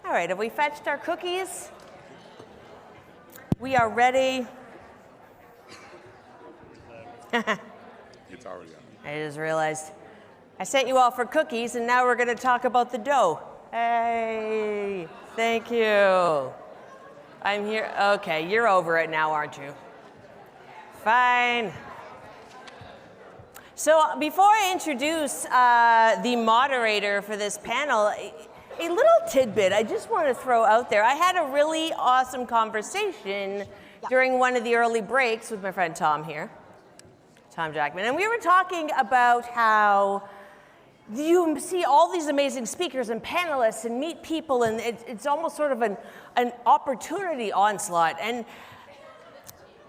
All right, have we fetched our cookies? We are ready. It's already on. I just realized I sent you all for cookies, and now we're going to talk about the dough. Hey, thank you. I'm here. Okay, you're over it now, aren't you? Fine. So before I introduce the moderator for this panel, a little tidbit I just want to throw out there. I had a really awesome conversation during one of the early breaks with my friend Tom here, Tom Jackman, and we were talking about how you see all these amazing speakers and panelists and meet people, and it's almost sort of an opportunity onslaught. And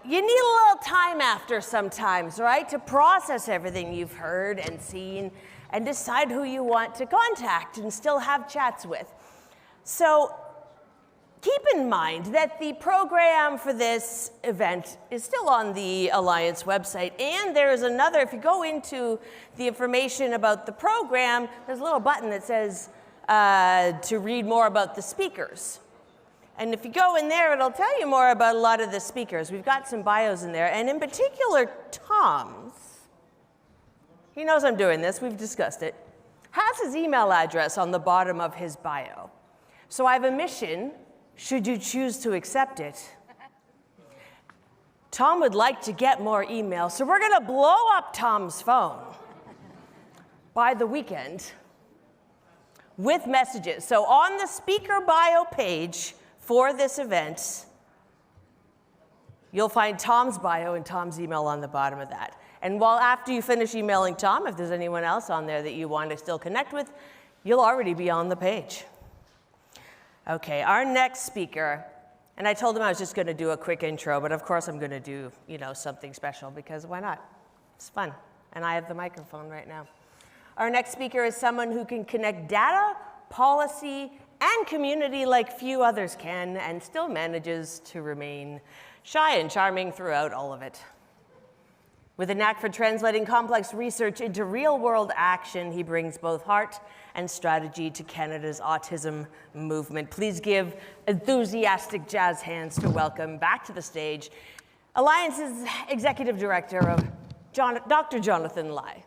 you need a little time after sometimes, right, to process everything you've heard and seen and decide who you want to contact and still have chats with. So keep in mind that the program for this event is still on the Alliance website, and there's another, if you go into the information about the program, there's a little button that says to read more about the speakers. And if you go in there, it'll tell you more about a lot of the speakers. We've got some bios in there, and in particular, Tom's. He knows I'm doing this, we've discussed it, has his email address on the bottom of his bio. So I have a mission, should you choose to accept it. Tom would like to get more emails, so we're gonna blow up Tom's phone by the weekend with messages. So on the speaker bio page for this event, you'll find Tom's bio and Tom's email on the bottom of that. And while after you finish emailing Tom, if there's anyone else on there that you want to still connect with, you'll already be on the page. Okay, our next speaker, and I told him I was just going to do a quick intro, but of course I'm going to do, something special, because why not? It's fun, and I have the microphone right now. Our next speaker is someone who can connect data, policy, and community like few others can, and still manages to remain shy and charming throughout all of it. With a knack for translating complex research into real-world action, he brings both heart and strategy to Canada's autism movement. Please give enthusiastic jazz hands to welcome back to the stage Alliance's Executive Director of Dr. Jonathan Lai.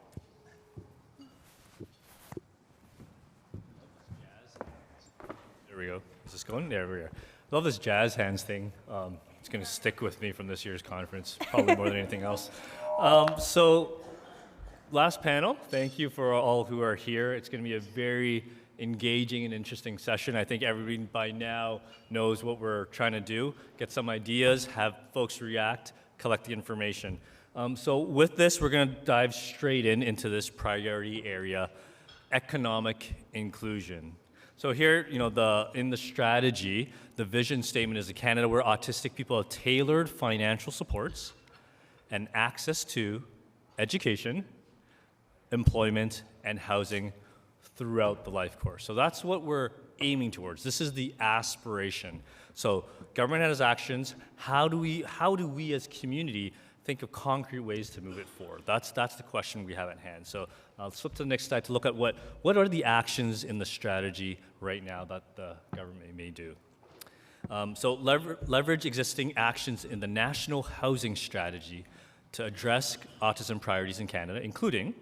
There we go. Is this going? There we go. Love this jazz hands thing. It's going to stick with me from this year's conference, probably more than anything else. So last panel, thank you for all who are here. It's going to be a very engaging and interesting session. I think everybody by now knows what we're trying to do, get some ideas, have folks react, collect the information. So with this, we're going to dive straight into this priority area, economic inclusion. So here, in the strategy, the vision statement is a Canada where autistic people have tailored financial supports and access to education, employment, and housing throughout the life course. So that's what we're aiming towards. This is the aspiration. So government has actions. How do we as community think of concrete ways to move it forward? That's the question we have at hand. So I'll flip to the next slide to look at what are the actions in the strategy right now that the government may do. So leverage existing actions in the National Housing Strategy to address autism priorities in Canada, including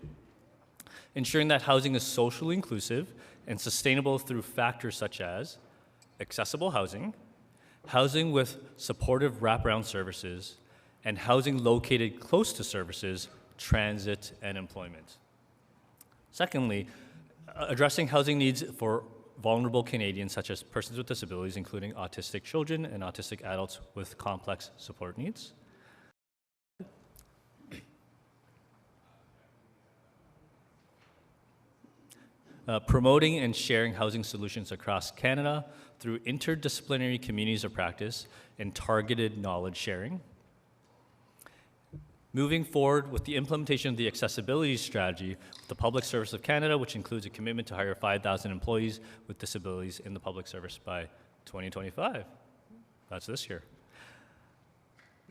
ensuring that housing is socially inclusive and sustainable through factors such as accessible housing, housing with supportive wraparound services, and housing located close to services, transit, and employment. Secondly, addressing housing needs for vulnerable Canadians, such as persons with disabilities, including autistic children and autistic adults with complex support needs. Promoting and sharing housing solutions across Canada through interdisciplinary communities of practice and targeted knowledge sharing. Moving forward with the implementation of the accessibility strategy with the Public Service of Canada, which includes a commitment to hire 5,000 employees with disabilities in the public service by 2025. That's this year.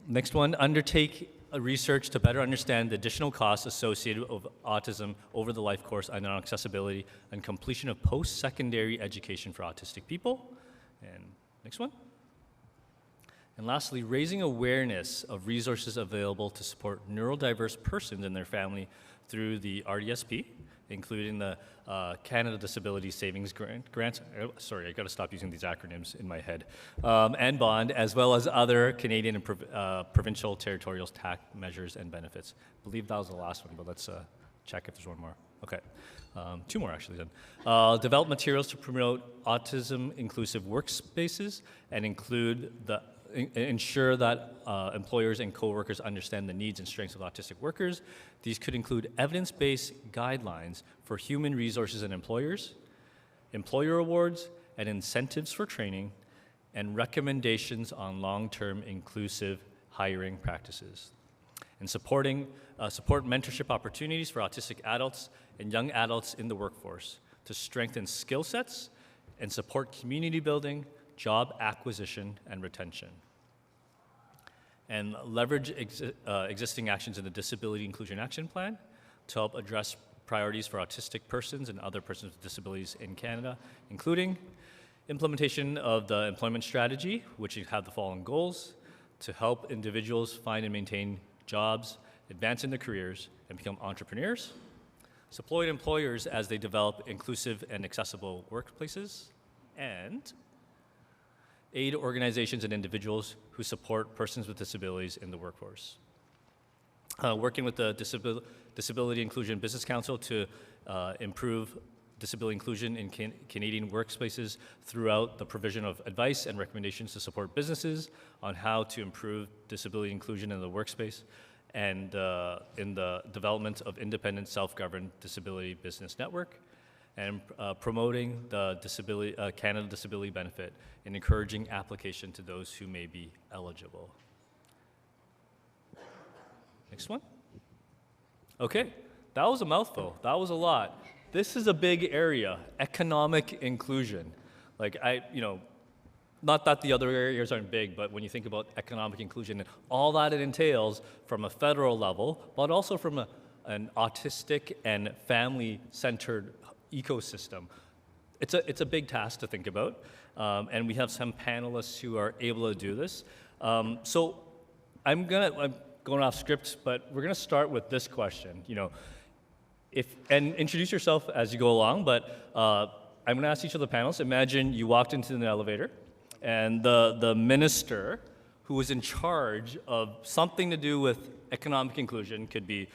Next one, undertake a research to better understand the additional costs associated with autism over the life course and on accessibility and completion of post-secondary education for autistic people. And next one. And lastly, raising awareness of resources available to support neurodiverse persons and their family through the RDSP, including the Canada Disability Savings Grants. Sorry, I got to stop using these acronyms in my head. And bond, as well as other Canadian and provincial territorial tax measures and benefits. I believe that was the last one, but let's check if there's one more. Okay, 2 more actually then. Develop materials to promote autism inclusive workspaces and ensure that employers and coworkers understand the needs and strengths of autistic workers. These could include evidence-based guidelines for human resources and employers, employer awards and incentives for training, and recommendations on long-term inclusive hiring practices. And support mentorship opportunities for autistic adults and young adults in the workforce to strengthen skill sets and support community building, job acquisition, and retention. And leverage existing actions in the Disability Inclusion Action Plan to help address priorities for autistic persons and other persons with disabilities in Canada, including implementation of the employment strategy, which have the following goals: to help individuals find and maintain jobs, advance in their careers, and become entrepreneurs, support employers as they develop inclusive and accessible workplaces, and aid organizations and individuals who support persons with disabilities in the workforce. Working with the Disability Inclusion Business Council to improve disability inclusion in Canadian workplaces throughout the provision of advice and recommendations to support businesses on how to improve disability inclusion in the workspace, and in the development of independent self-governed disability business network, and promoting the Canada Disability Benefit and encouraging application to those who may be eligible. Next one. Okay, that was a mouthful. That was a lot. This is a big area, economic inclusion. Like not that the other areas aren't big, but when you think about economic inclusion and all that it entails from a federal level, but also from an autistic and family-centered ecosystem, it's a big task to think about, and we have some panelists who are able to do this. So I'm going off script, but we're gonna start with this question. And introduce yourself as you go along, but I'm gonna ask each of the panelists, imagine you walked into an elevator and the minister who was in charge of something to do with economic inclusion, could be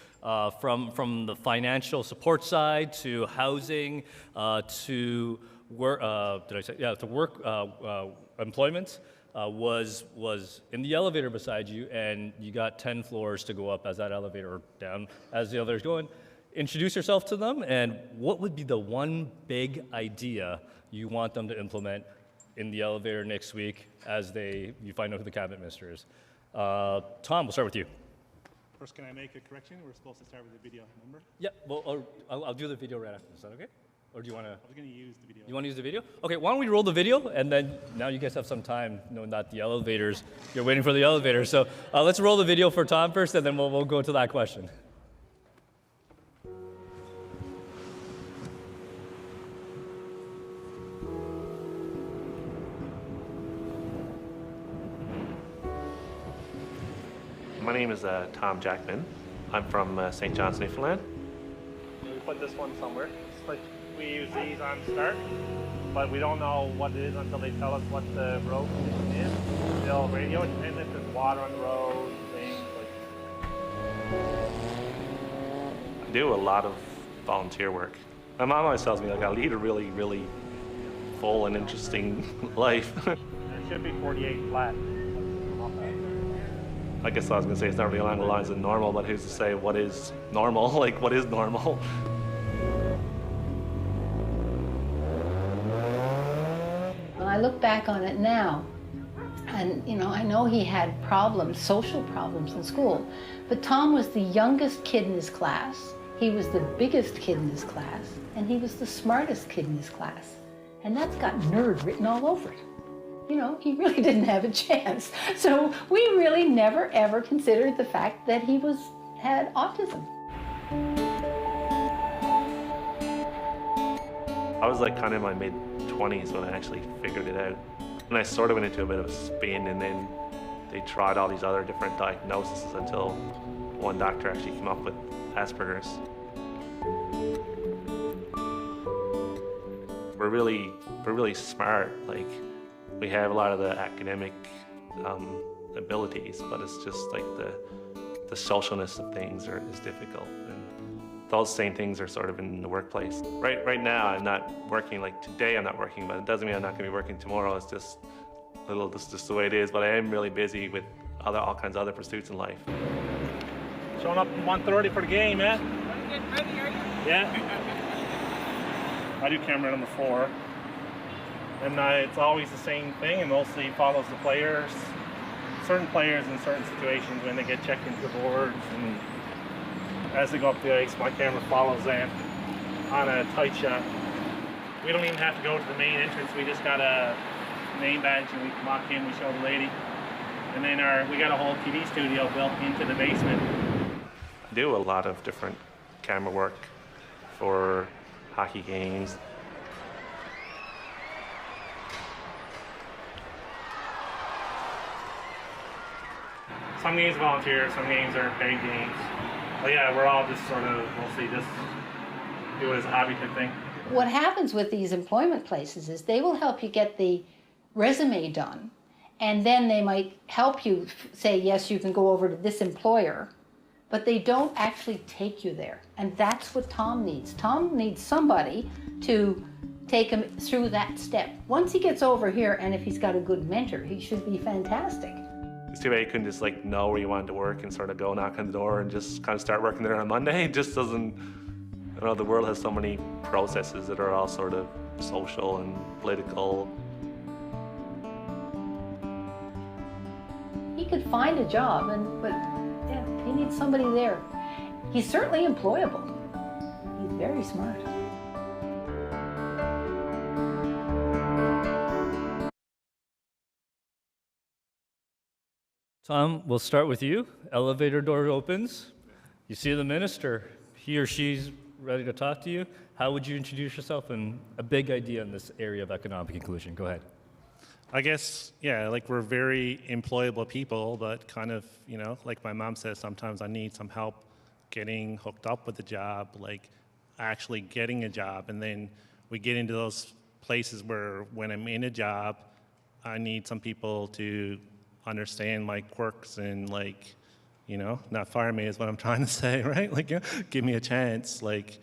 from the financial support side to housing, to work, employment, was in the elevator beside you, and you got 10 floors to go up as that elevator, or down as the elevator's going. Introduce yourself to them, and what would be the one big idea you want them to implement in the elevator next week as you find out who the cabinet minister is? Tom, we'll start with you. First, can I make a correction? We're supposed to start with the video, remember? Yeah, well, I'll do the video right after. Is that okay? Or do you want to? I was going to use the video. You want to use the video? Okay, why don't we roll the video, and then now you guys have some time knowing that you're waiting for the elevator. So let's roll the video for Tom first, and then we'll go to that question. My name is Tom Jackman. I'm from St. John's, Newfoundland. We put this one somewhere. It's like we use these on start, but we don't know what it is until they tell us what the road condition is. They'll radio it, and if there's water on the road, things like. I do a lot of volunteer work. My mom always tells me, like, I lead a really, really full and interesting life. There should be 48 flat. I guess I was going to say it's not really along the lines of normal, but who's to say what is normal? Like, what is normal? Well, I look back on it now, and I know he had problems, social problems in school, but Tom was the youngest kid in his class. He was the biggest kid in his class, and he was the smartest kid in his class. And that's got nerd written all over it. He really didn't have a chance. So we really never ever considered the fact that he had autism. I was like kind of in my mid-20s when I actually figured it out. And I sort of went into a bit of a spin, and then they tried all these other different diagnoses until one doctor actually came up with Asperger's. We're really smart. Like, we have a lot of the academic abilities, but it's just like the socialness of things is difficult. And those same things are sort of in the workplace. Right now, I'm not working. Like today, I'm not working, but it doesn't mean I'm not going to be working tomorrow. It's just just the way it is. But I am really busy with all kinds of other pursuits in life. Showing up at 1:30 for the game, yeah? Getting ready, are you? Yeah. I do camera number 4. And it's always the same thing, and mostly follows the players. Certain players in certain situations when they get checked into the boards, and as they go up the ice, my camera follows them on a tight shot. We don't even have to go to the main entrance. We just got a name badge, and we can walk in, we show the lady. And then we got a whole TV studio built into the basement. I do a lot of different camera work for hockey games. Some games volunteer, some games are paid games. But yeah, we're all just sort of mostly just do it as a hobby type thing. What happens with these employment places is they will help you get the resume done, and then they might help you say, yes, you can go over to this employer, but they don't actually take you there. And that's what Tom needs. Tom needs somebody to take him through that step. Once he gets over here, and if he's got a good mentor, he should be fantastic. It's too bad you couldn't just like know where you wanted to work and sort of go knock on the door and just kind of start working there on Monday. It just doesn't, I don't know, the world has so many processes that are all sort of social and political. He could find a job, but yeah, he needs somebody there. He's certainly employable. He's very smart. Tom, we'll start with you. Elevator door opens. You see the minister. He or she's ready to talk to you. How would you introduce yourself and a big idea in this area of economic inclusion? Go ahead. I guess, yeah, like we're very employable people, but kind of, like my mom says, sometimes I need some help getting hooked up with a job, like actually getting a job. And then we get into those places where when I'm in a job, I need some people to understand my quirks and like, not fire me is what I'm trying to say, right? Like, give me a chance, like,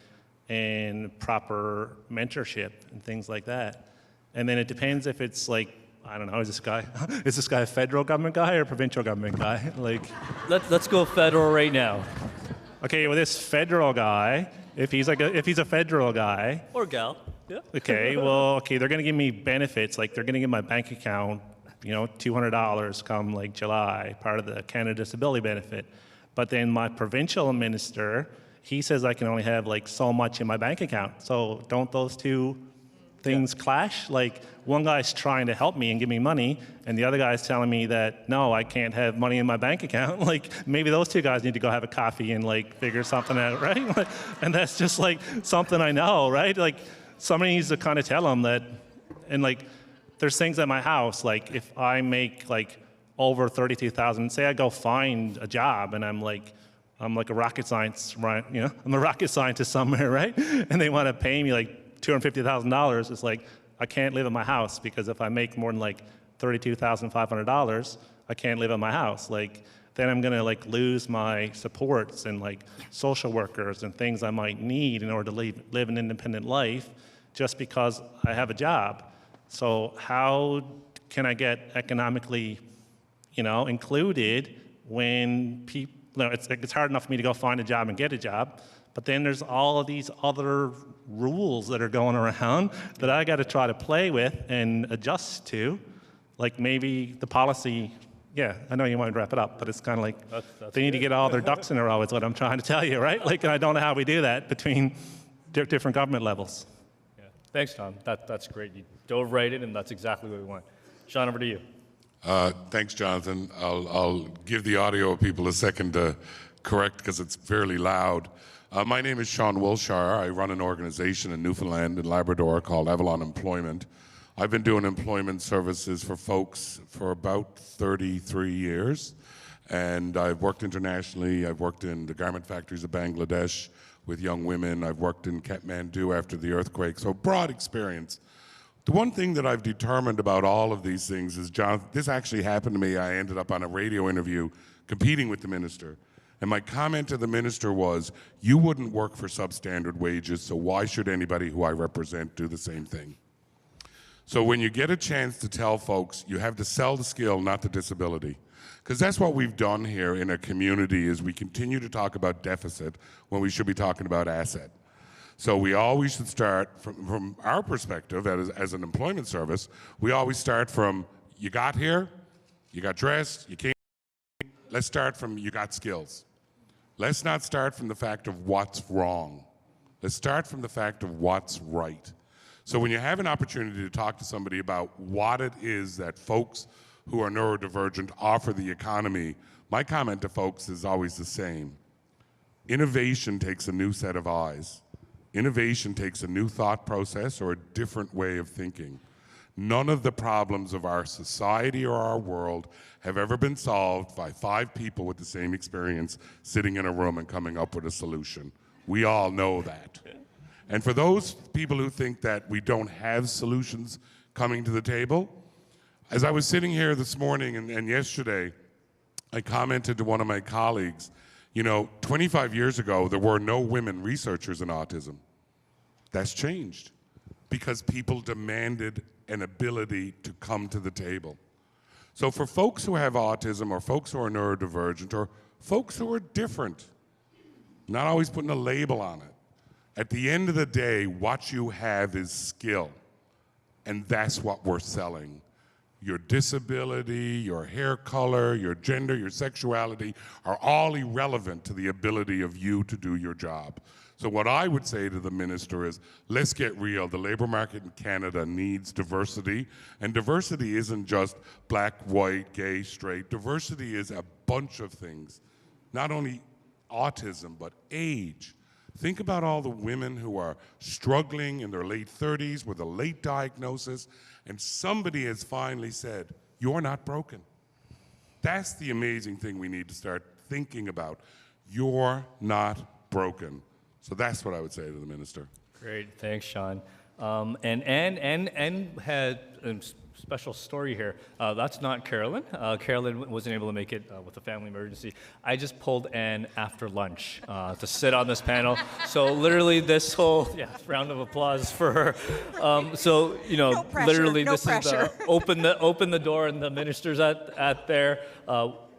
and proper mentorship and things like that. And then it depends if it's like, I don't know, is this guy a federal government guy or a provincial government guy? Like, Let's go federal right now. okay, well, this federal guy, if he's a federal guy, Or gal. Yeah. okay, they're gonna give me benefits, like they're gonna give my bank account, $200 come like July, part of the Canada Disability Benefit. But then my provincial minister, he says I can only have like so much in my bank account. So don't those two things clash? Like one guy's trying to help me and give me money, and the other guy's telling me that, no, I can't have money in my bank account. Like maybe those two guys need to go have a coffee and like figure something out, right? And that's just like something I know, right? Like somebody needs to kind of tell them that, and like, there's things at my house, like if I make like over 32,000, say I go find a job and I'm like a rocket scientist, right? I'm a rocket scientist somewhere, right? And they want to pay me like $250,000. It's like, I can't live in my house because if I make more than like $32,500, I can't live in my house. Like, then I'm gonna like lose my supports and like social workers and things I might need in order to live an independent life just because I have a job. So how can I get economically, included when people, it's hard enough for me to go find a job and get a job, but then there's all of these other rules that are going around that I got to try to play with and adjust to, like maybe the policy. Yeah, I know you want to wrap it up, but it's kind of like they need to get all their ducks in a row is what I'm trying to tell you, right? Like, I don't know how we do that between different government levels. Thanks, Tom. That's great. You dove right in, and that's exactly what we want. Sean, over to you. Thanks, Jonathan. I'll give the audio people a second to correct because it's fairly loud. My name is Sean Wilshire. I run an organization in Newfoundland and Labrador called Avalon Employment. I've been doing employment services for folks for about 33 years, and I've worked internationally. I've worked in the garment factories of Bangladesh with young women. I've worked in Kathmandu after the earthquake, so broad experience. The one thing that I've determined about all of these things is, John, this actually happened to me. I ended up on a radio interview competing with the minister. And my comment to the minister was, you wouldn't work for substandard wages, so why should anybody who I represent do the same thing? So when you get a chance to tell folks, you have to sell the skill, not the disability. Because that's what we've done here in a community, is we continue to talk about deficit when we should be talking about asset. So we always should start from our perspective as an employment service, we always start from, you got here, you got dressed, you came. Let's start from, you got skills. Let's not start from the fact of what's wrong. Let's start from the fact of what's right. So when you have an opportunity to talk to somebody about what it is that folks who are neurodivergent offer the economy, my comment to folks is always the same. Innovation takes a new set of eyes. Innovation takes a new thought process or a different way of thinking. None of the problems of our society or our world have ever been solved by 5 people with the same experience sitting in a room and coming up with a solution. We all know that. And for those people who think that we don't have solutions coming to the table, as I was sitting here this morning and yesterday, I commented to one of my colleagues, 25 years ago, there were no women researchers in autism. That's changed because people demanded an ability to come to the table. So for folks who have autism or folks who are neurodivergent or folks who are different, not always putting a label on it, at the end of the day, what you have is skill, and that's what we're selling. Your disability, your hair color, your gender, your sexuality are all irrelevant to the ability of you to do your job. So what I would say to the minister is, let's get real. The labor market in Canada needs diversity, and diversity isn't just black, white, gay, straight. Diversity is a bunch of things, not only autism, but age. Think about all the women who are struggling in their late 30s with a late diagnosis, and somebody has finally said, you're not broken. That's the amazing thing we need to start thinking about. You're not broken. So that's what I would say to the minister. Great, thanks, Sean. And Anne had a special story here. That's not Carolyn. Carolyn wasn't able to make it with a family emergency. I just pulled Anne after lunch to sit on this panel. So literally this whole, round of applause for her. No pressure, literally no this pressure. is open the door, and the minister's at there.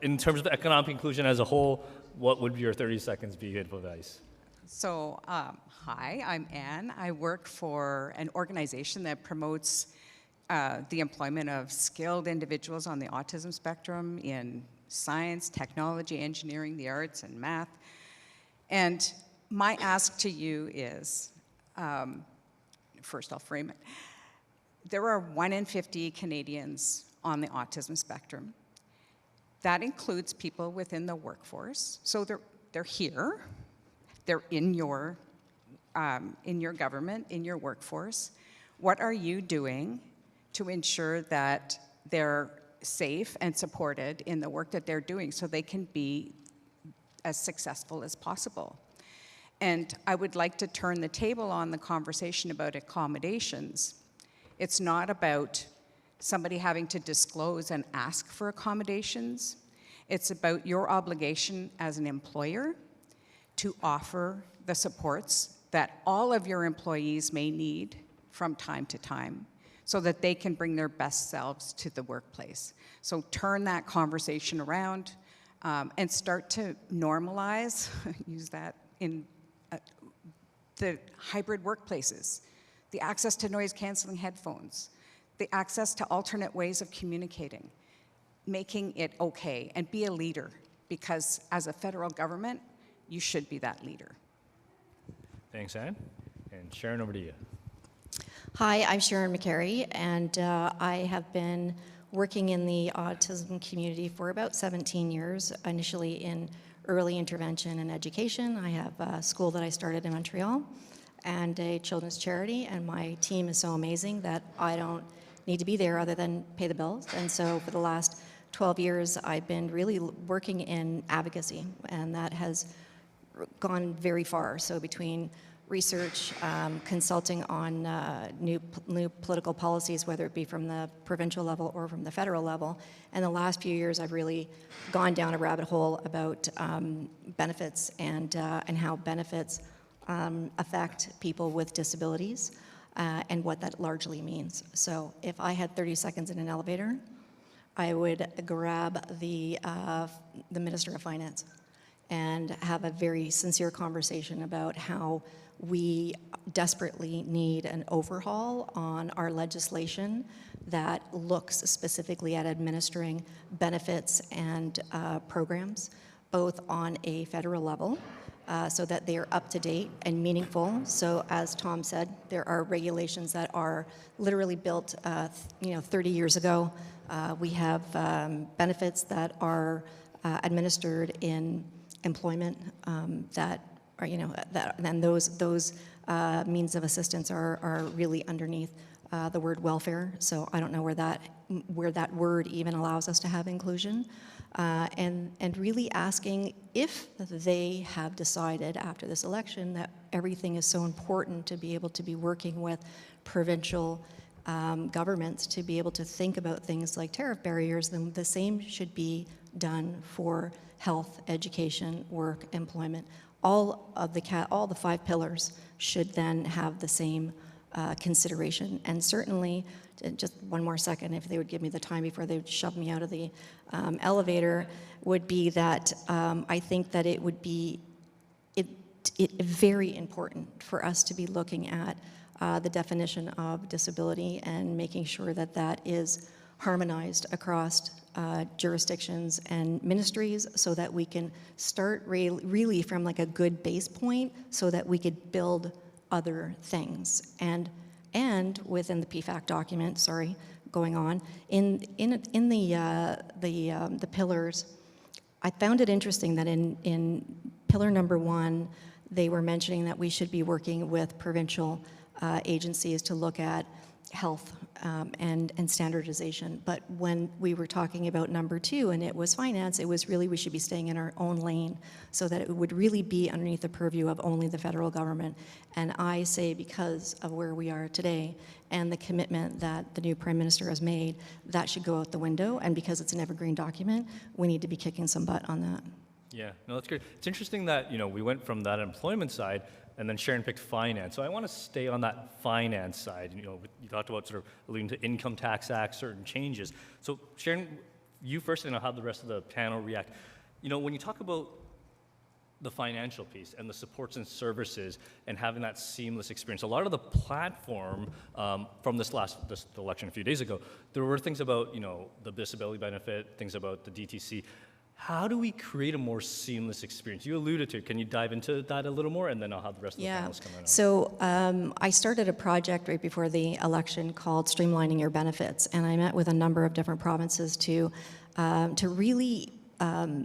In terms of economic inclusion as a whole, what would your 30 seconds be of advice? So, hi, I'm Anne. I work for an organization that promotes the employment of skilled individuals on the autism spectrum in science, technology, engineering, the arts, and math. And my ask to you is, first I'll frame it. There are 1 in 50 Canadians on the autism spectrum. That includes people within the workforce. So they're here. They're in your government, in your workforce. What are you doing to ensure that they're safe and supported in the work that they're doing so they can be as successful as possible? And I would like to turn the table on the conversation about accommodations. It's not about somebody having to disclose and ask for accommodations. It's about your obligation as an employer to offer the supports that all of your employees may need from time to time so that they can bring their best selves to the workplace. So turn that conversation around and start to normalize, use that in the hybrid workplaces, the access to noise-canceling headphones, the access to alternate ways of communicating, making it okay, and be a leader, because as a federal government, you should be that leader. Thanks, Anne. And Sharon, over to you. Hi, I'm Sharon McCary, and I have been working in the autism community for about 17 years, initially in early intervention and education. I have a school that I started in Montreal, and a children's charity, and my team is so amazing that I don't need to be there other than pay the bills. And so for the last 12 years, I've been really working in advocacy, and that has gone very far. So between research, consulting on new political policies, whether it be from the provincial level or from the federal level. And the last few years, I've really gone down a rabbit hole about benefits and how benefits affect people with disabilities and what that largely means. So if I had 30 seconds in an elevator, I would grab the Minister of Finance and have a very sincere conversation about how we desperately need an overhaul on our legislation that looks specifically at administering benefits and programs, both on a federal level, so that they are up to date and meaningful. So as Tom said, there are regulations that are literally built 30 years ago. We have benefits that are administered in employment that are, and those means of assistance are really underneath the word welfare. So I don't know where that word even allows us to have inclusion. And really asking if they have decided after this election that everything is so important to be able to be working with provincial governments to be able to think about things like tariff barriers, then the same should be done for health, education, work, employment. All the 5 pillars should then have the same consideration. And certainly, just one more second, if they would give me the time before they would shove me out of the elevator, would be that I think that it would be very important for us to be looking at the definition of disability and making sure that that is harmonized across jurisdictions and ministries, so that we can start really from like a good base point, so that we could build other things. And within the PFAC document, going on in the pillars, I found it interesting that in pillar number 1, they were mentioning that we should be working with provincial agencies to look at health and standardization. But when we were talking about number 2, and it was finance, it was really we should be staying in our own lane, so that it would really be underneath the purview of only the federal government. And I say, because of where we are today and the commitment that the new Prime Minister has made, that should go out the window. And because it's an evergreen document, we need to be kicking some butt on that. Yeah, no, that's great. It's interesting that, we went from that employment side, and then Sharon picked finance. So I want to stay on that finance side. You talked about sort of alluding to Income Tax Act, certain changes. So Sharon, you first, and I'll have the rest of the panel react. When you talk about the financial piece and the supports and services and having that seamless experience, a lot of the platform from this election a few days ago, there were things about, the disability benefit, things about the DTC. How do we create a more seamless experience? You alluded to it. Can you dive into that a little more, and then I'll have the rest of the panelists come in. So I started a project right before the election called Streamlining Your Benefits, and I met with a number of different provinces to really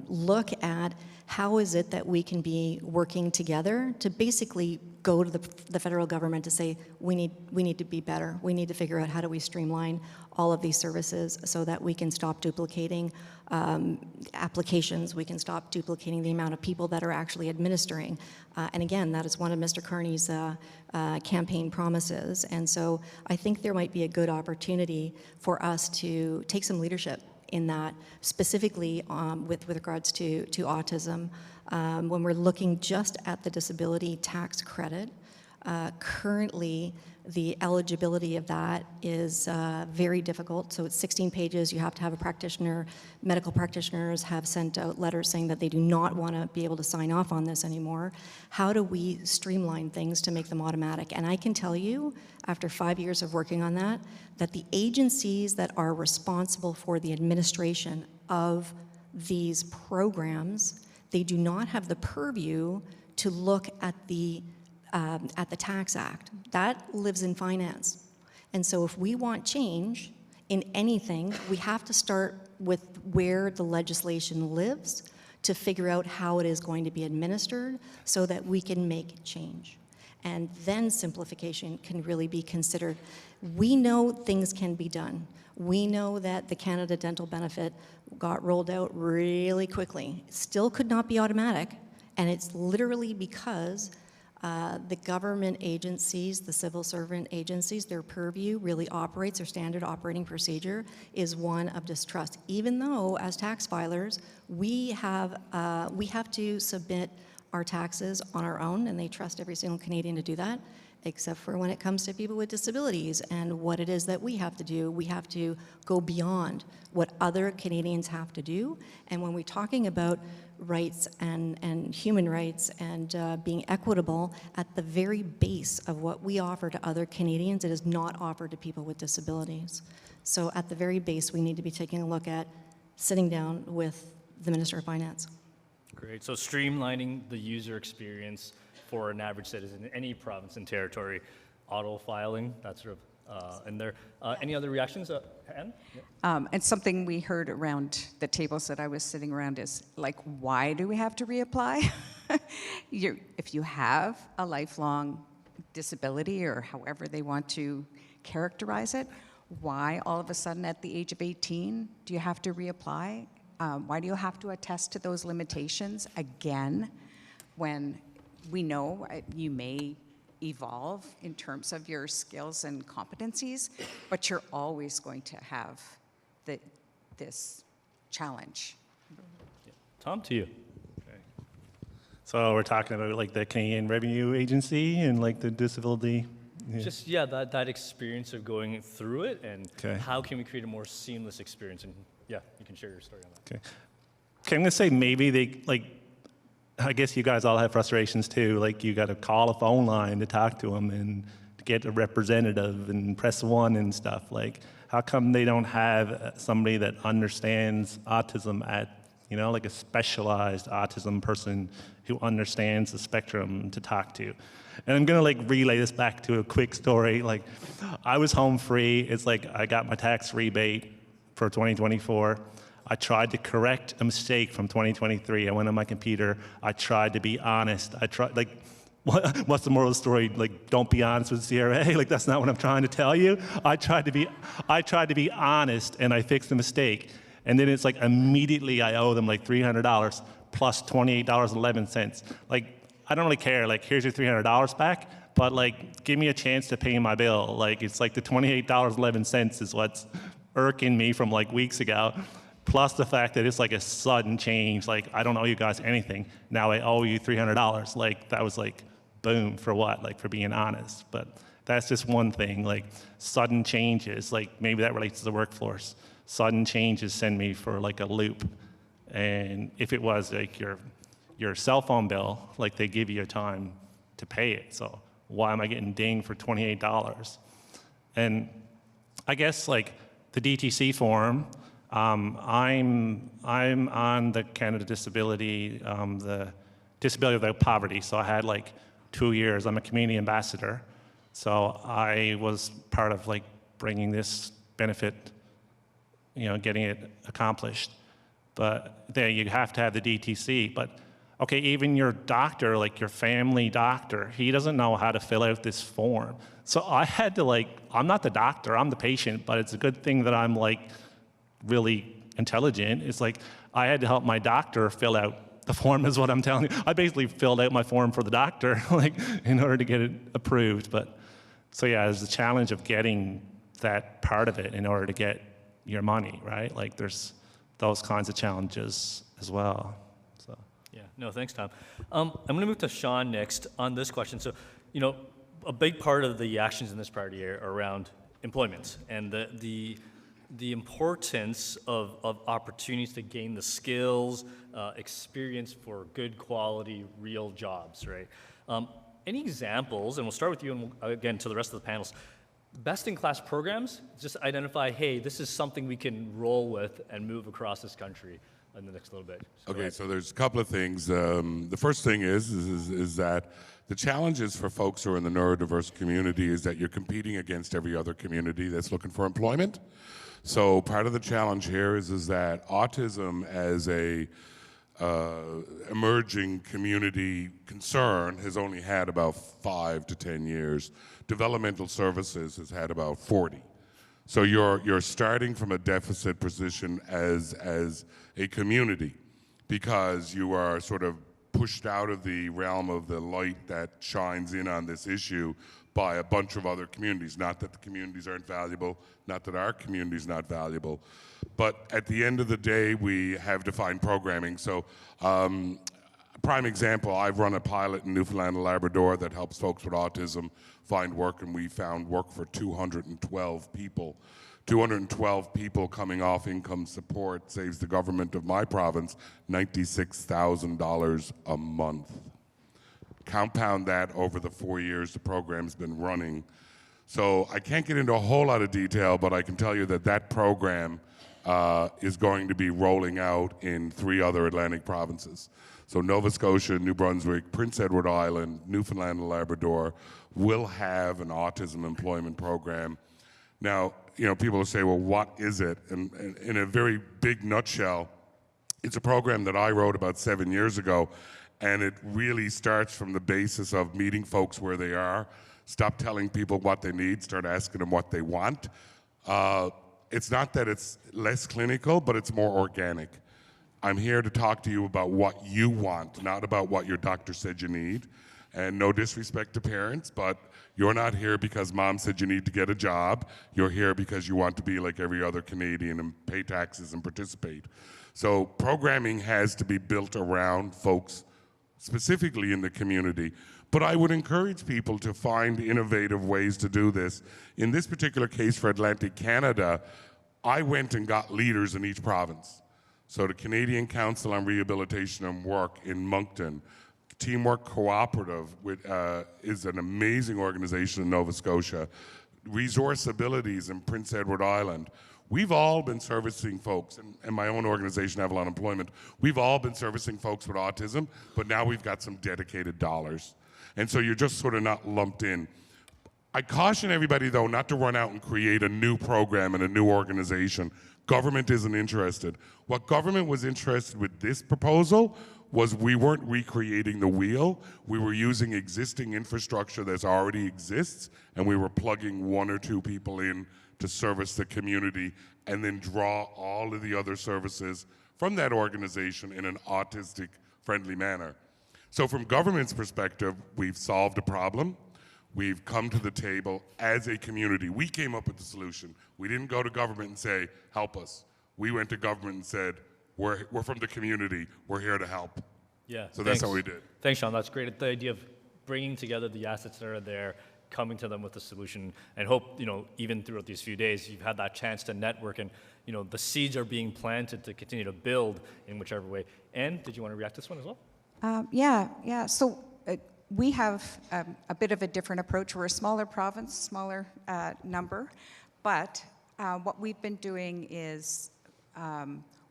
look at how is it that we can be working together to basically go to the federal government to say we need to be better. We need to figure out how do we streamline all of these services so that we can stop duplicating applications, we can stop duplicating the amount of people that are actually administering. And again, that is one of Mr. Carney's campaign promises. And so I think there might be a good opportunity for us to take some leadership in that, specifically with regards to autism. When we're looking just at the disability tax credit, currently the eligibility of that is very difficult. So it's 16 pages. You have to have a practitioner. Medical practitioners have sent out letters saying that they do not want to be able to sign off on this anymore. How do we streamline things to make them automatic? And I can tell you, after 5 years of working on that, that the agencies that are responsible for the administration of these programs, they do not have the purview to look at the Tax Act. That lives in finance. And so if we want change in anything, we have to start with where the legislation lives to figure out how it is going to be administered so that we can make change. and then simplification can really be considered. We know things can be done. We know that the Canada Dental Benefit got rolled out really quickly. It still could not be automatic, and it's literally because the government agencies, the civil servant agencies, their purview really operates, their standard operating procedure is one of distrust. Even though, as tax filers, we have to submit our taxes on our own, and they trust every single Canadian to do that, except for when it comes to people with disabilities and what it is that we have to do. We have to go beyond what other Canadians have to do. And when we're talking about rights and human rights and being equitable, at the very base of what we offer to other Canadians, it is not offered to people with disabilities. So at the very base, we need to be taking a look at sitting down with the Minister of Finance. Great. So streamlining the user experience for an average citizen in any province and territory, auto filing, that sort of in there. Any other reactions? Anne? Yeah. And something we heard around the tables that I was sitting around is like, why do we have to reapply? If you have a lifelong disability, or however they want to characterize it, why all of a sudden at the age of 18 do you have to reapply? Why do you have to attest to those limitations again when we know you may evolve in terms of your skills and competencies, but you're always going to have this challenge? Yeah. Tom, to you. Okay. So we're talking about like the Canadian Revenue Agency and like the disability. Yeah. Just, that experience of going through it, and how can we create a more seamless experience? And yeah, you can share your story on that. Okay. I'm gonna say maybe they, like, I guess you guys all have frustrations too. Like you got to call a phone line to talk to them and to get a representative and press 1 and stuff. Like, how come they don't have somebody that understands autism at, like a specialized autism person who understands the spectrum to talk to? And I'm gonna like relay this back to a quick story. Like, I was home free. It's like I got my tax rebate for 2024. I tried to correct a mistake from 2023. I went on my computer. I tried to be honest. I tried, like, what's the moral of the story? Like, don't be honest with CRA. Like, that's not what I'm trying to tell you. I tried to be honest, and I fixed the mistake. And then it's like immediately I owe them like $300 plus $28.11. Like, I don't really care. Like, here's your $300 back, but like, give me a chance to pay my bill. Like, it's like the $28.11 is what's irking me from like weeks ago. Plus the fact that it's like a sudden change. Like, I don't owe you guys anything. Now I owe you $300. Like, that was like, boom, for what? Like, for being honest. But that's just one thing. Like, sudden changes, like maybe that relates to the workforce. Sudden changes send me for like a loop. And if it was like your cell phone bill, like they give you time to pay it. So why am I getting dinged for $28? And I guess like the DTC form, I'm on the Canada Disability, the Disability Without Poverty. So I had like 2 years. I'm a community ambassador. So I was part of like bringing this benefit, getting it accomplished. But there you have to have the DTC. But okay, even your doctor, like your family doctor, he doesn't know how to fill out this form. So I had to I'm not the doctor, I'm the patient, but it's a good thing that I'm like really intelligent. It's like I had to help my doctor fill out the form is what I'm telling you. I basically filled out my form for the doctor like in order to get it approved. But so yeah, there's the challenge of getting that part of it in order to get your money, right? Like there's those kinds of challenges as well. So yeah, no, thanks, Tom. I'm going to move to Sean next on this question. So, a big part of the actions in this priority area are around employment and the importance of opportunities to gain the skills, experience for good quality, real jobs, right? Any examples, and we'll start with you and again to the rest of the panels, best-in-class programs, just identify, hey, this is something we can roll with and move across this country in the next little bit. So there's a couple of things. The first thing is that the challenges for folks who are in the neurodiverse community is that you're competing against every other community that's looking for employment. So part of the challenge here is that autism as a emerging community concern has only had about 5 to 10 years. Developmental services has had about 40. So you're starting from a deficit position as a community, because you are sort of pushed out of the realm of the light that shines in on this issue by a bunch of other communities. Not that the communities aren't valuable, not that our community is not valuable, but at the end of the day, we have defined programming. So, prime example, I've run a pilot in Newfoundland and Labrador that helps folks with autism find work, and we found work for 212 people. 212 people coming off income support saves the government of my province $96,000 a month. Compound that over the 4 years the program's been running. So I can't get into a whole lot of detail, but I can tell you that that program is going to be rolling out in 3 other Atlantic provinces. So Nova Scotia, New Brunswick, Prince Edward Island, Newfoundland and Labrador will have an autism employment program. Now, you know, people will say, well, what is it? And in a very big nutshell, it's a program that I wrote about 7 years ago, and it really starts from the basis of meeting folks where they are, stop telling people what they need, start asking them what they want. It's not that it's less clinical, but it's more organic. I'm here to talk to you about what you want, not about what your doctor said you need. And no disrespect to parents, but you're not here because mom said you need to get a job. You're here because you want to be like every other Canadian and pay taxes and participate. So programming has to be built around folks specifically in the community. But I would encourage people to find innovative ways to do this. In this particular case for Atlantic Canada, I went and got leaders in each province. So the Canadian Council on Rehabilitation and Work in Moncton, Teamwork Cooperative is an amazing organization in Nova Scotia. Resource Abilities in Prince Edward Island. We've all been servicing folks, and my own organization, Avalon Employment, we've all been servicing folks with autism, but now we've got some dedicated dollars. And so you're just sort of not lumped in. I caution everybody, though, not to run out and create a new program and a new organization. Government isn't interested. What government was interested with this proposal was we weren't recreating the wheel. We were using existing infrastructure that already exists, and we were plugging 1 or 2 people in to service the community and then draw all of the other services from that organization in an autistic-friendly manner. So from government's perspective, we've solved a problem. We've come to the table as a community. We came up with the solution. We didn't go to government and say, help us. We went to government and said, we're from the community, we're here to help. Yeah. So that's how we did. Thanks, Sean. That's great. The idea of bringing together the assets that are there, coming to them with a solution, and hope, you know, even throughout these few days, you've had that chance to network, and, you know, the seeds are being planted to continue to build in whichever way. And did you want to react to this one as well? Yeah. So we have a bit of a different approach. We're a smaller province, smaller number, but what we've been doing is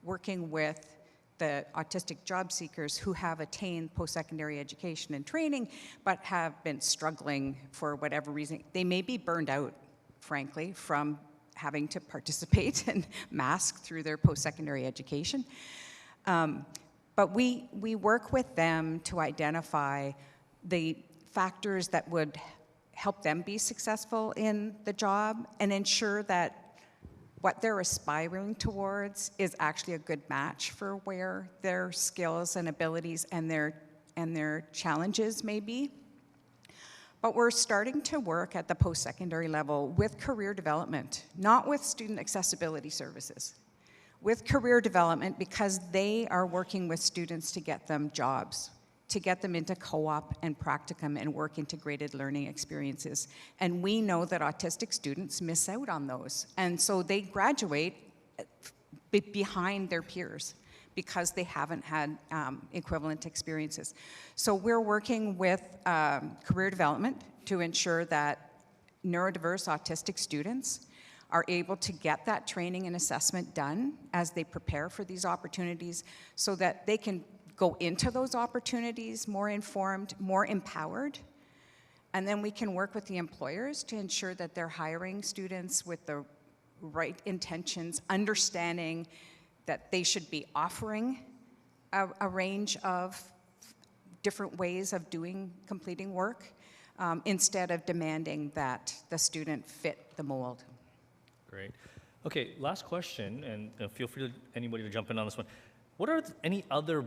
working with the autistic job seekers who have attained post-secondary education and training, but have been struggling for whatever reason. They may be burned out, frankly, from having to participate and mask through their post-secondary education. But we work with them to identify the factors that would help them be successful in the job and ensure that what they're aspiring towards is actually a good match for where their skills and abilities and their challenges may be. But we're starting to work at the post-secondary level with career development, not with student accessibility services, with career development, because they are working with students to get them jobs, to get them into co-op and practicum and work integrated learning experiences. And we know that autistic students miss out on those. And so they graduate behind their peers because they haven't had equivalent experiences. So we're working with career development to ensure that neurodiverse autistic students are able to get that training and assessment done as they prepare for these opportunities so that they can go into those opportunities more informed, more empowered, and then we can work with the employers to ensure that they're hiring students with the right intentions, understanding that they should be offering a range of different ways of completing work, instead of demanding that the student fit the mold. Great. Okay, last question, and feel free to anybody to jump in on this one. What are any other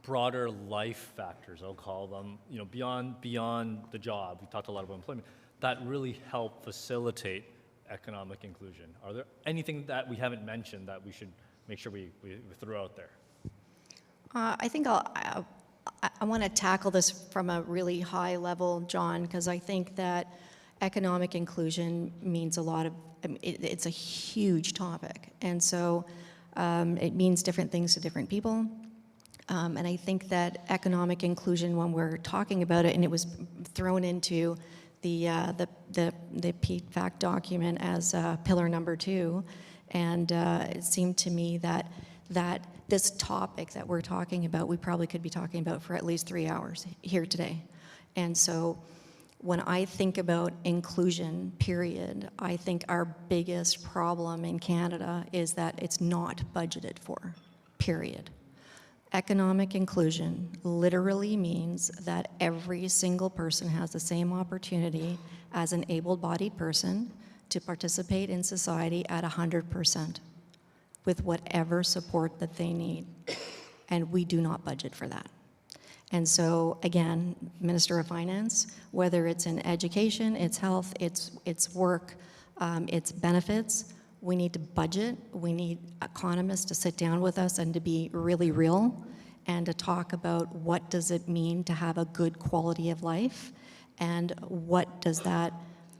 broader life factors, I'll call them, beyond the job? We talked a lot about employment, that really help facilitate economic inclusion. Are there anything that we haven't mentioned that we should make sure we throw out there? I think I want to tackle this from a really high level, John, because I think that economic inclusion means a lot of, it's a huge topic. And so it means different things to different people. And I think that economic inclusion, when we're talking about it, and it was thrown into the PFAC document as pillar number 2, and it seemed to me that this topic that we're talking about, we probably could be talking about for at least 3 hours here today. And so when I think about inclusion, period, I think our biggest problem in Canada is that it's not budgeted for, period. Economic inclusion literally means that every single person has the same opportunity as an able-bodied person to participate in society at 100% with whatever support that they need. And we do not budget for that. And so, again, Minister of Finance, whether it's in education, it's health, it's work, it's benefits, we need to budget. We need economists to sit down with us and to be really real and to talk about what does it mean to have a good quality of life and what does that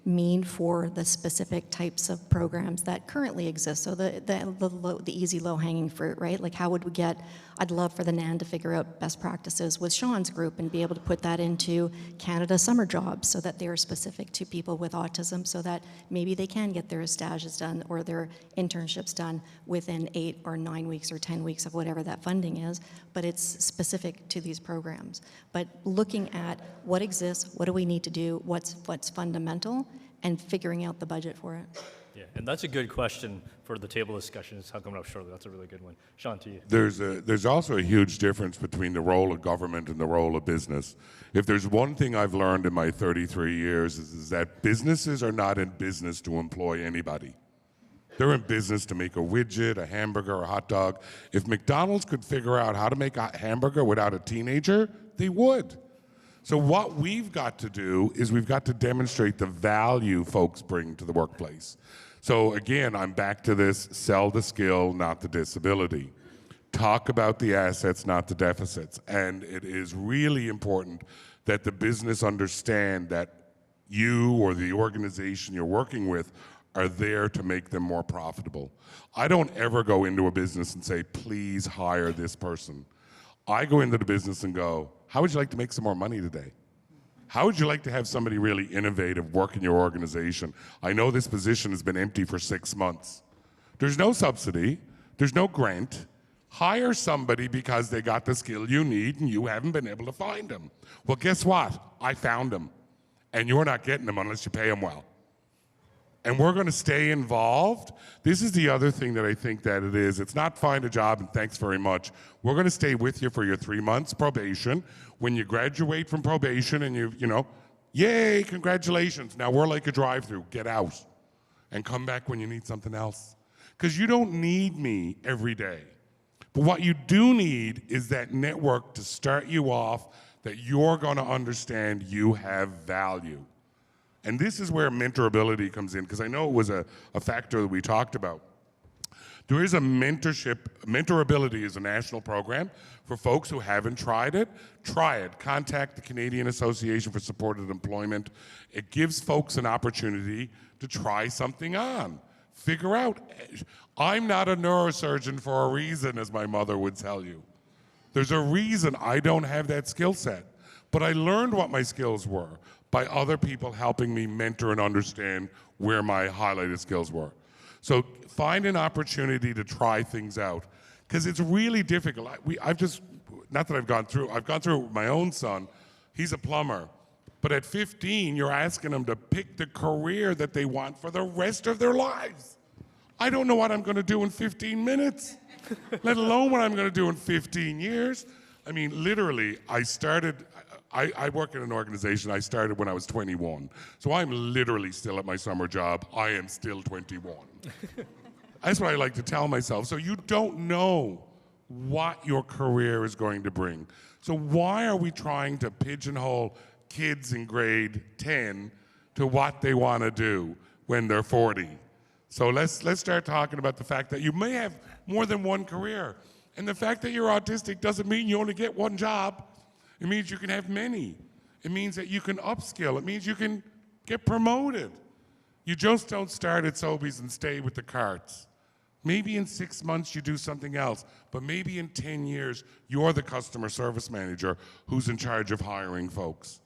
mean for the specific types of programs that currently exist. So the easy low-hanging fruit, right? Like how would we get, I'd love for the NAN to figure out best practices with Sean's group and be able to put that into Canada summer jobs so that they are specific to people with autism so that maybe they can get their stages done or their internships done within 8 or 9 weeks or 10 weeks of whatever that funding is, but it's specific to these programs. But looking at what exists, what do we need to do, what's fundamental, and figuring out the budget for it. Yeah, and that's a good question for the table discussion. It's coming up shortly. That's a really good one. Sean, to you. There's also a huge difference between the role of government and the role of business. If there's one thing I've learned in my 33 years is that businesses are not in business to employ anybody. They're in business to make a widget, a hamburger, a hot dog. If McDonald's could figure out how to make a hamburger without a teenager, they would. So what we've got to do is we've got to demonstrate the value folks bring to the workplace. So again, I'm back to this, sell the skill, not the disability. Talk about the assets, not the deficits. And it is really important that the business understand that you or the organization you're working with are there to make them more profitable. I don't ever go into a business and say, please hire this person. I go into the business and go, how would you like to make some more money today? How would you like to have somebody really innovative work in your organization? I know this position has been empty for 6 months. There's no subsidy, there's no grant. Hire somebody because they got the skill you need and you haven't been able to find them. Well, guess what? I found them. And you're not getting them unless you pay them well. And we're going to stay involved. This is the other thing that I think that it is. It's not find a job and thanks very much. We're going to stay with you for your 3 months probation. When you graduate from probation and you know, yay, congratulations. Now we're like a drive-through. Get out and come back when you need something else. Because you don't need me every day. But what you do need is that network to start you off that you're going to understand you have value. And this is where mentorability comes in, because I know it was a factor that we talked about. There is a mentorship. Mentorability is a national program. For folks who haven't tried it, try it. Contact the Canadian Association for Supported Employment. It gives folks an opportunity to try something on. Figure out, I'm not a neurosurgeon for a reason, as my mother would tell you. There's a reason I don't have that skill set. But I learned what my skills were by other people helping me mentor and understand where my highlighted skills were. So find an opportunity to try things out, because it's really difficult. Not that I've gone through it with my own son. He's a plumber. But at 15, you're asking them to pick the career that they want for the rest of their lives. I don't know what I'm going to do in 15 minutes, let alone what I'm going to do in 15 years. I mean, literally, I work in an organization, I started when I was 21. So I'm literally still at my summer job. I am still 21. That's what I like to tell myself. So you don't know what your career is going to bring. So why are we trying to pigeonhole kids in grade 10 to what they want to do when they're 40? So let's start talking about the fact that you may have more than one career. And the fact that you're autistic doesn't mean you only get one job. It means you can have many. It means that you can upskill. It means you can get promoted. You just don't start at Sobeys and stay with the carts. Maybe in 6 months you do something else, but maybe in 10 years you're the customer service manager who's in charge of hiring folks.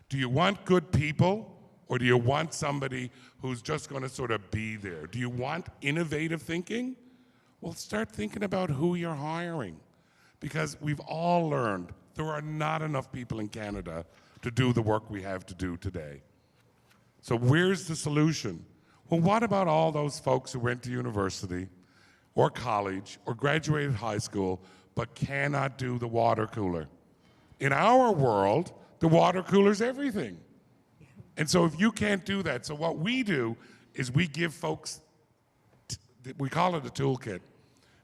Do you want good people, or do you want somebody who's just going to sort of be there? Do you want innovative thinking? Well, start thinking about who you're hiring, because we've all learned there are not enough people in Canada to do the work we have to do today. So where's the solution? Well, what about all those folks who went to university or college or graduated high school but cannot do the water cooler? In our world, the water cooler's everything. And so if you can't do that, so what we do is we give folks, we call it a toolkit.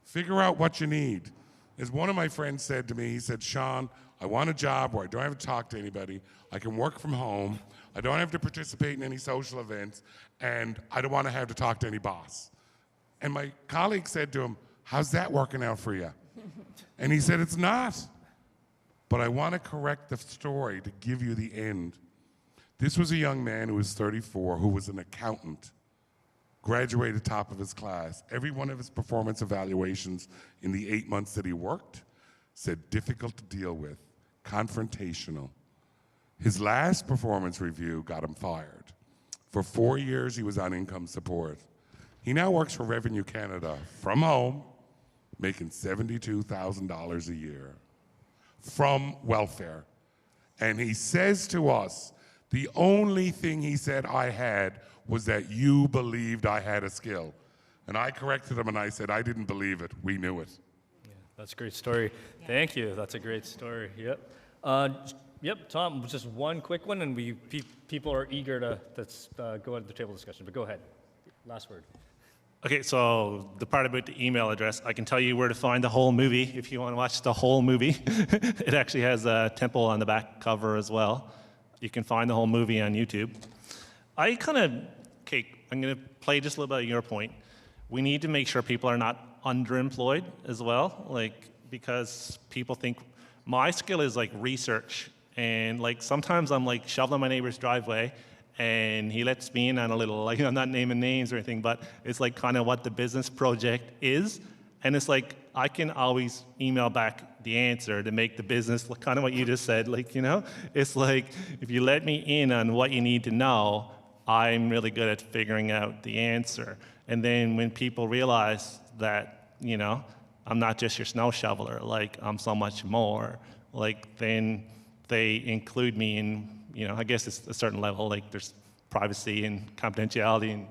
Figure out what you need. As one of my friends said to me, he said, Sean, I want a job where I don't have to talk to anybody, I can work from home, I don't have to participate in any social events, and I don't want to have to talk to any boss. And my colleague said to him, how's that working out for you? And he said, it's not. But I want to correct the story to give you the end. This was a young man who was 34, who was an accountant, graduated top of his class. Every one of his performance evaluations in the 8 months that he worked said difficult to deal with, confrontational. His last performance review got him fired. For 4 years, he was on income support. He now works for Revenue Canada from home, making $72,000 a year from welfare. And he says to us, the only thing he said I had was that you believed I had a skill. And I corrected him and I said, I didn't believe it, we knew it. Yeah, that's a great story. Thank you, that's a great story, yep. Yep, Tom, just one quick one, and people are eager to go into the table discussion, but go ahead, last word. Okay, so the part about the email address, I can tell you where to find the whole movie if you want to watch the whole movie. It actually has a temple on the back cover as well. You can find the whole movie on YouTube. I'm going to play just a little bit of your point. We need to make sure people are not underemployed as well, because people think my skill is like research, and sometimes I'm shoveling my neighbor's driveway, and he lets me in on a little, I'm not naming names or anything, but it's kind of what the business project is. And it's I can always email back the answer to make the business, kind of what you just said, It's if you let me in on what you need to know, I'm really good at figuring out the answer. And then when people realize that, I'm not just your snow shoveler, I'm so much more, then they include me in, I guess it's a certain level, there's privacy and confidentiality and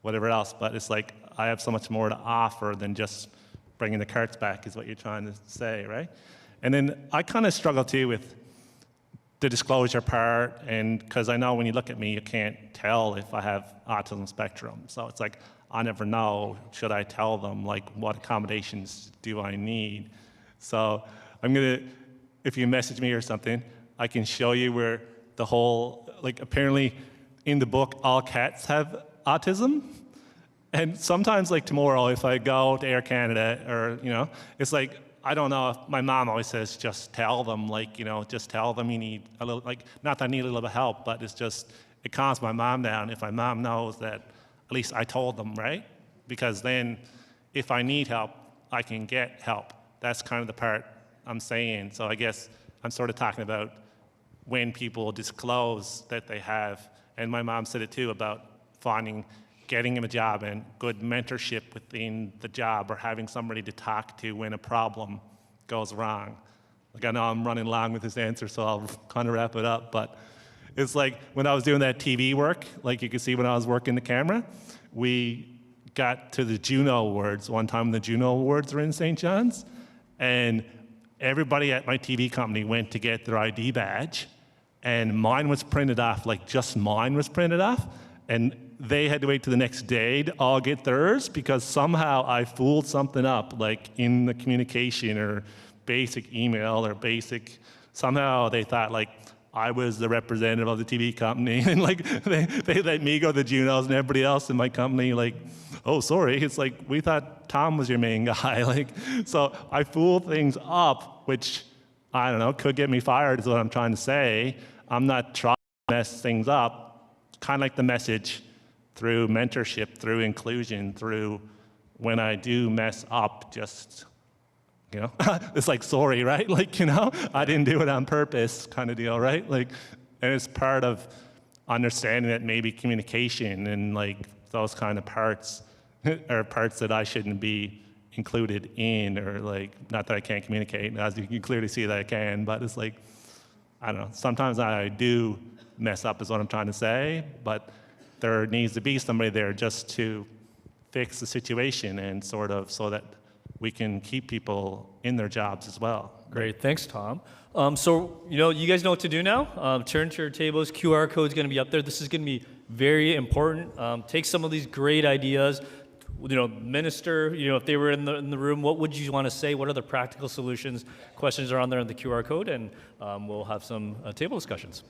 whatever else, but it's I have so much more to offer than just bringing the carts back is what you're trying to say, right? And then I kind of struggle too with the disclosure part, and because I know when you look at me, you can't tell if I have autism spectrum. So it's I never know, should I tell them, what accommodations do I need? So if you message me or something, I can show you where the whole, apparently in the book, all cats have autism. And sometimes, tomorrow, if I go to Air Canada, or, it's I don't know, if my mom always says, just tell them, just tell them you need a little, not that I need a little bit of help, but it's just, it calms my mom down if my mom knows that at least I told them, right? Because then if I need help, I can get help. That's kind of the part I'm saying. So I guess I'm sort of talking about when people disclose that they have, and my mom said it too, about getting him a job and good mentorship within the job, or having somebody to talk to when a problem goes wrong. I know I'm running long with this answer, so I'll kind of wrap it up, but it's when I was doing that TV work, you can see when I was working the camera, we got to the Juno Awards one time. The Juno Awards were in St. John's, and everybody at my TV company went to get their ID badge, and mine was printed off, like just mine was printed off, and they had to wait till the next day to all get theirs because somehow I fooled something up, like in the communication or basic email or basic, somehow they thought like I was the representative of the TV company, and like they let me go to the Junos and everybody else in my company like, oh, sorry, it's like we thought Tom was your main guy. Like, so I fooled things up, which I don't know, could get me fired is what I'm trying to say. I'm not trying to mess things up, kind of like the message through mentorship, through inclusion, through when I do mess up, just, you know, it's like, sorry, right? Like, you know, I didn't do it on purpose kind of deal, right? Like, and it's part of understanding that maybe communication and like those kind of parts are parts that I shouldn't be included in, or like, not that I can't communicate, as you can clearly see that I can, but it's like, I don't know, sometimes I do mess up is what I'm trying to say, but there needs to be somebody there just to fix the situation and sort of so that we can keep people in their jobs as well. Great, thanks, Tom. So, you guys know what to do now. Turn to your tables. QR code is going to be up there. This is going to be very important. Take some of these great ideas. Minister, if they were in the room, what would you want to say? What are the practical solutions? Questions are on there on the QR code, and we'll have some table discussions.